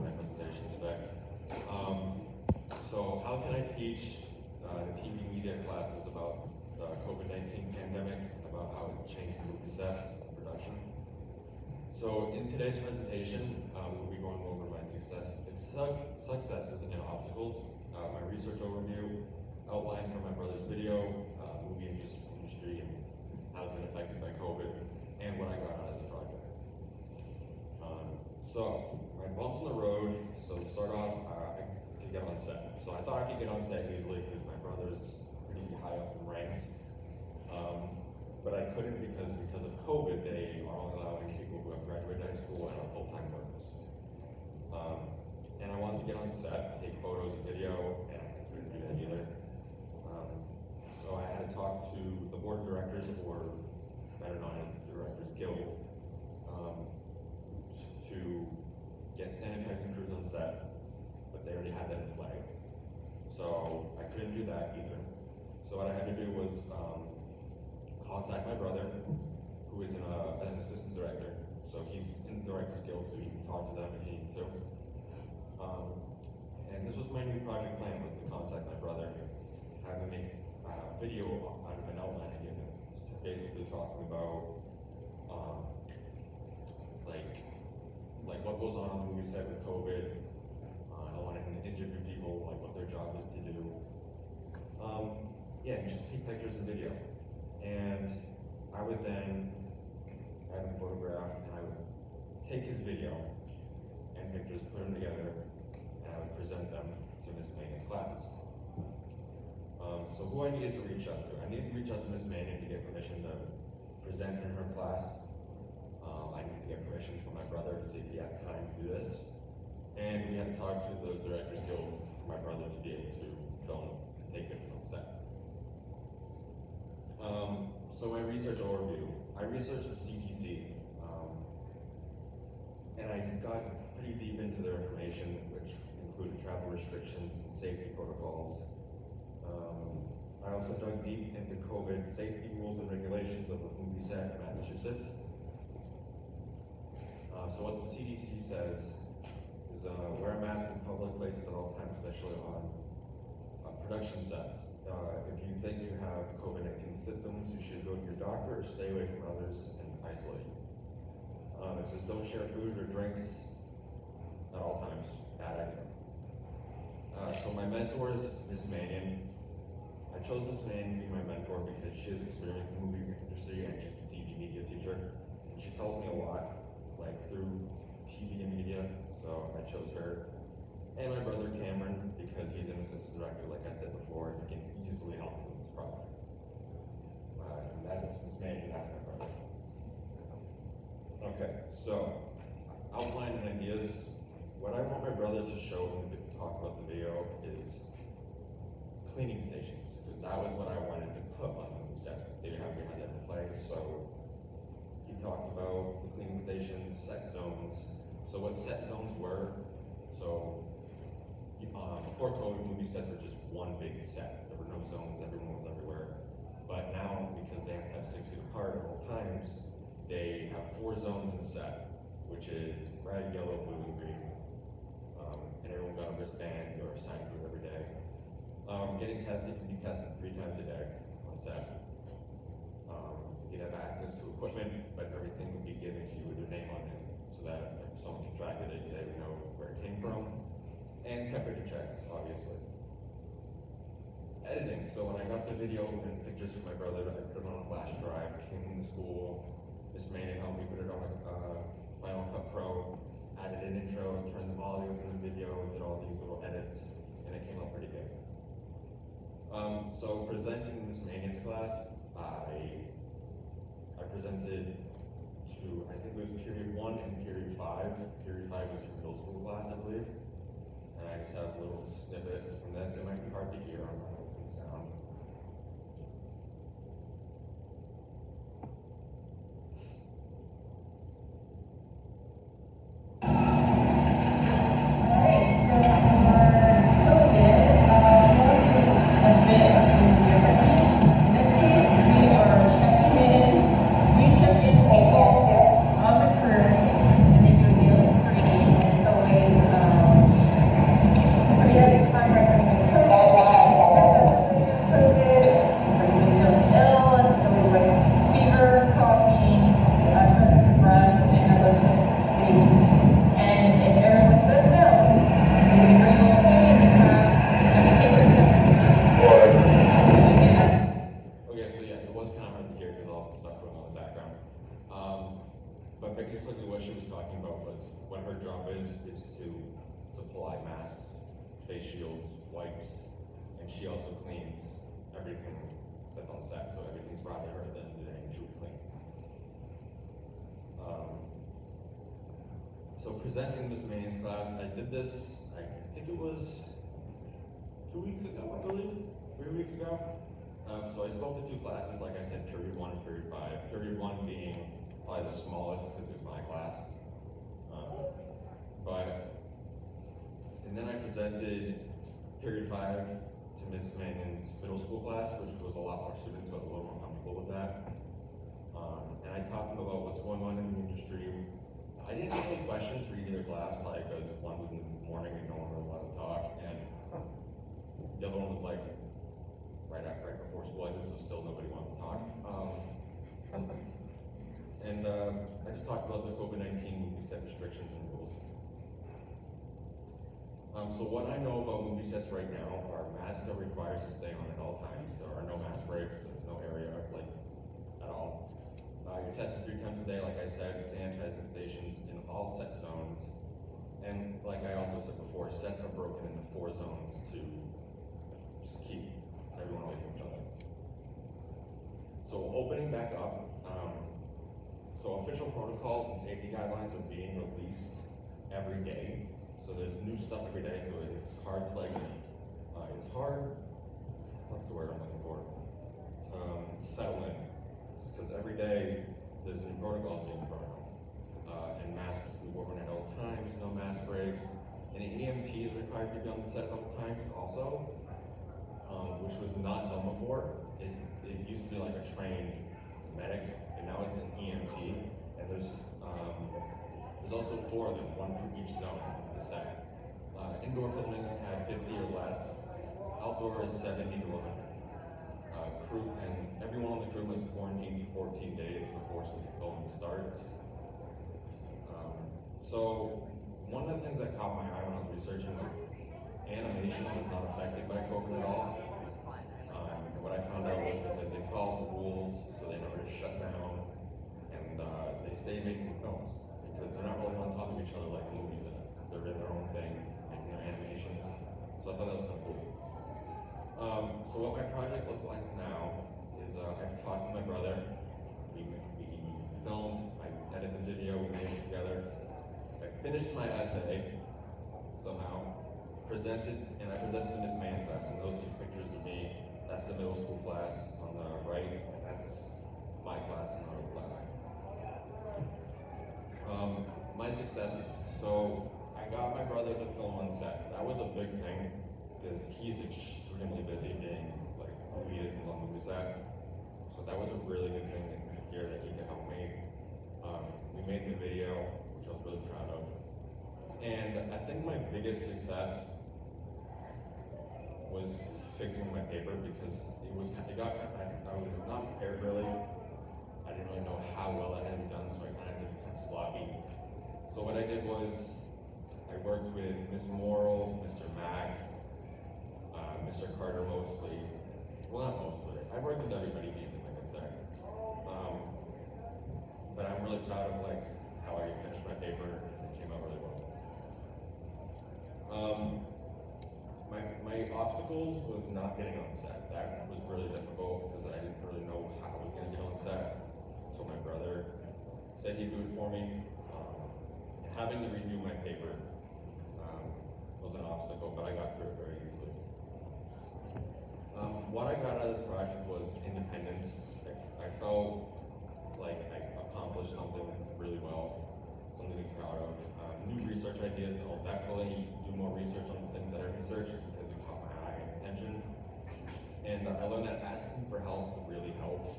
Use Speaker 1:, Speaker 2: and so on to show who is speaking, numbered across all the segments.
Speaker 1: my presentation today. So how can I teach the TV media classes about the COVID-19 pandemic, about how it's changed movie sets and production? So in today's presentation, we'll be going over my successes and obstacles, my research overview, outline from my brother's video, movie industry and how it's been affected by COVID, and what I got out of this project. So my bumps on the road. So to start off, I could get on set. So I thought I could get on set easily because my brother's pretty high up in ranks. But I couldn't because of COVID, they are only allowing people who have graduated high school and are full-time workers. And I wanted to get on set, take photos and video, and I couldn't do that either. So I had to talk to the board of directors, or better known as the Directors Guild, to get sanitizing crews on set, but they already had that in play. So I couldn't do that either. So what I had to do was contact my brother, who is an assistant director. So he's in the Directors Guild, so he can talk to them if he needs to. And this was my new project plan, was to contact my brother, have him make a video out of an outline I gave him, basically talking about like what goes on the movie set with COVID. I wanted him to interview people, like what their job is to do. Yeah, just take pictures and video. And I would then have him photograph, and I would take his video and pictures, put them together, and I would present them to Miss Mannion's classes. So who I needed to reach out to? I needed to reach out to Miss Mannion to get permission to present in her class. I needed to get permission from my brother to see if he had time to do this. And we had to talk to the Directors Guild for my brother to be able to film and take pictures on set. So my research overview. I researched the CDC, and I got pretty deep into their information, which included travel restrictions and safety protocols. I also dug deep into COVID safety rules and regulations of the movie set in Massachusetts. So what the CDC says is wear a mask in public places at all times, especially on production sets. If you think you have COVID-19 symptoms, you should go to your doctor or stay away from others and isolate. It says don't share food or drinks at all times. Bad idea. So my mentor is Miss Mannion. I chose Miss Mannion to be my mentor because she has experience in the movie industry and she's a TV media teacher. And she's helped me a lot, like through TV and media, so I chose her. And my brother Cameron, because he's an assistant director, like I said before, he can easily help me with this project. And that is Miss Mannion, that's my brother. Okay, so outline and ideas. What I want my brother to show when we talk about the video is cleaning stations, because that was what I wanted to put on the movie set. We had that in play, so he talked about the cleaning stations, set zones. So what set zones were, so before COVID, movie sets were just one big set. There were no zones, everyone was everywhere. But now, because they have to have 6 feet apart at all times, they have 4 zones in the set, which is red, yellow, blue, and green. And everyone got a wristband or a sign through every day. Getting tested can be tested 3 times a day on set. You'd have access to equipment, but everything would be given to you with your name on it, so that if someone contracted it, they would know where it came from. And temperature checks, obviously. Editing. So when I got the video and pictures of my brother, I put them on a flash drive, came into school. Miss Mannion helped me put it on a Final Cut Pro, added an intro, turned the volume in the video, did all these little edits, and it came out pretty good. So presenting in Miss Mannion's class, I presented to, I think it was period 1 and period 5. Period 5 was a middle school class, I believe. And I just have a little snippet from this. It might be hard to hear on my open sound.
Speaker 2: On the crew, and they do a daily screening. It's always
Speaker 1: basically what she was talking about was what her job is to supply masks, face shields, wipes, and she also cleans everything that's on set, so everything's brought to her at the end of the day and she would clean. So presenting Miss Manning's class, I did this, I think it was 2 weeks ago, I believe, 3 weeks ago. So I spoke to two classes, like I said, period 1 and period 5. Period 1 being probably the smallest because it was my class. And then I presented period 5 to Miss Manning's middle school class, which was a lot more students, so I was a little more comfortable with that. And I talked to them about what's going on in the industry. I didn't have any questions for either class, probably because one was in the morning and no one really wanted to talk, and the other one was like right before school ended, so still nobody wanted to talk. I just talked about the COVID-19 movie set restrictions and rules. So what I know about movie sets right now are masks are required to stay on at all times. There are no mask breaks, there's no area like at all. You're tested 3 times a day, like I said, sanitizing stations in all set zones. And like I also said before, sets are broken into 4 zones to just keep everyone away from each other. So opening back up, so official protocols and safety guidelines are being released every day. So there's new stuff every day, so it's hard to it's hard, what's the word I'm looking for? Settle in. Because every day there's new protocols being brought out. And masks will be worn at all times, no mask breaks. And an EMT is required to be on the set at all times also, which was not done before. It used to be like a trained medic, and now it's an EMT. And there's also 4 of them, 1 for each zone of the set. Indoor filming had 50 or less. Outdoor is 70 to 100. Crew and everyone on the crew was quarantined for 14 days before filming starts. So one of the things that caught my eye when I was researching was animation was not affected by COVID at all. And what I found out was because they followed the rules, so they never shut down, and they stayed making films because they're not really on top of each other like the movies are. They're in their own thing, making their animations. So I thought that was kind of cool. So what my project looked like now is I've talked to my brother. We filmed, I edited the video, we made it together. I finished my essay somehow, presented to Miss Manning's class, and those 2 pictures of me, that's the middle school class on the right, and that's my class in our class. My successes. So I got my brother to film on set. That was a big thing because he's extremely busy being like who he is on the movie set. So that was a really good thing to hear that he could help me. We made the video, which I was really proud of. And I think my biggest success was fixing my paper because I was not prepared really. I didn't really know how well it had been done, so I kind of did it kind of sloppy. So what I did was I worked with Miss Morrill, Mr. Mack, Mr. Carter mostly. Well, not mostly. I worked with everybody, like I said. But I'm really proud of like how I finished my paper. It came out really well. My obstacles was not getting on set. That was really difficult because I didn't really know how I was going to get on set. So my brother said he'd do it for me. Having to redo my paper was an obstacle, but I got through it very easily. What I got out of this project was independence. I felt like I accomplished something really well, something to be proud of. New research ideas, I'll definitely do more research on the things that I researched because it caught my eye and attention. And I learned that asking for help really helps.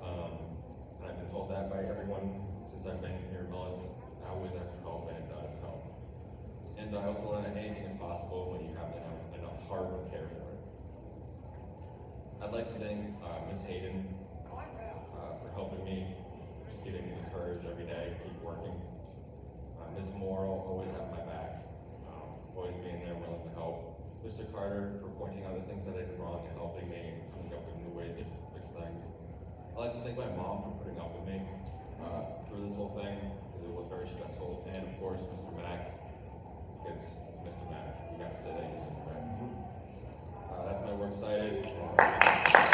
Speaker 1: And I've been told that by everyone since I've been here in Millis. I always ask for help, and it does help. And I also learned that anything is possible when you have enough heart and care for it. I'd like to thank Miss Hayden for helping me, just giving me the courage every day to keep working. Miss Morrill always having my back, always being there willing to help. Mr. Carter for pointing out the things that I did wrong and helping me and coming up with new ways to fix things. I'd like to thank my mom for putting up with me. through this whole thing, because it was very stressful, and of course, Mr. Mack, because it's Mr. Mack. You got to say thank you, Mr. Mack. That's my works cited.